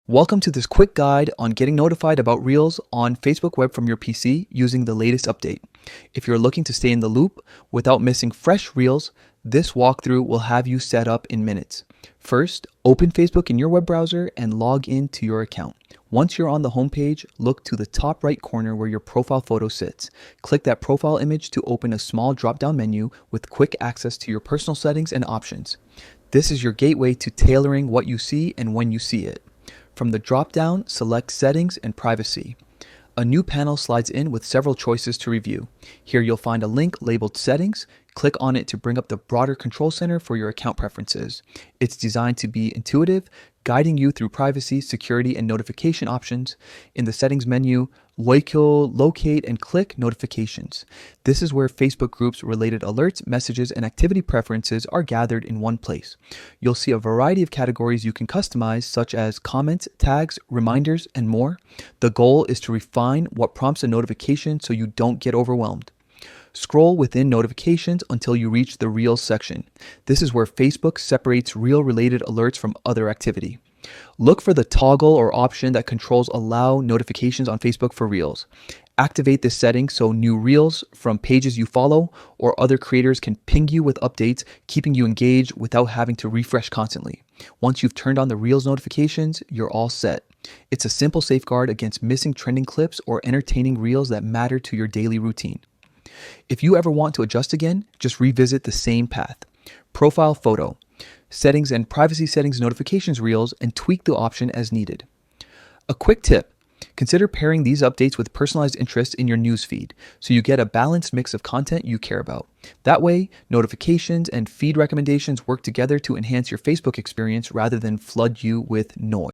Welcome to this quick guide on getting notified about Reels on Facebook Web from your PC using the latest update. If you're looking to stay in the loop without missing fresh Reels, this walkthrough will have you set up in minutes. First, open Facebook in your web browser and log in to your account. Once you're on the homepage, look to the top right corner where your profile photo sits. Click that profile image to open a small drop-down menu with quick access to your personal settings and options. This is your gateway to tailoring what you see and when you see it. From the drop-down, select Settings and Privacy. A new panel slides in with several choices to review. Here you'll find a link labeled Settings. Click on it to bring up the broader control center for your account preferences. It's designed to be intuitive, guiding you through privacy, security, and notification options. In the Settings menu, locate and click Notifications. This is where Facebook groups related alerts, messages, and activity preferences are gathered in one place. You'll see a variety of categories you can customize, such as comments, tags, reminders, and more. The goal is to refine what prompts a notification so you don't get overwhelmed. Scroll within notifications until you reach the Reels section. This is where Facebook separates Reel-related alerts from other activity. Look for the toggle or option that controls allow notifications on Facebook for Reels. Activate this setting so new Reels from pages you follow or other creators can ping you with updates, keeping you engaged without having to refresh constantly. Once you've turned on the Reels notifications, you're all set. It's a simple safeguard against missing trending clips or entertaining Reels that matter to your daily routine. If you ever want to adjust again, just revisit the same path. Profile photo, settings and privacy settings notifications Reels, and tweak the option as needed. A quick tip, consider pairing these updates with personalized interests in your newsfeed so you get a balanced mix of content you care about. That way, notifications and feed recommendations work together to enhance your Facebook experience rather than flood you with noise.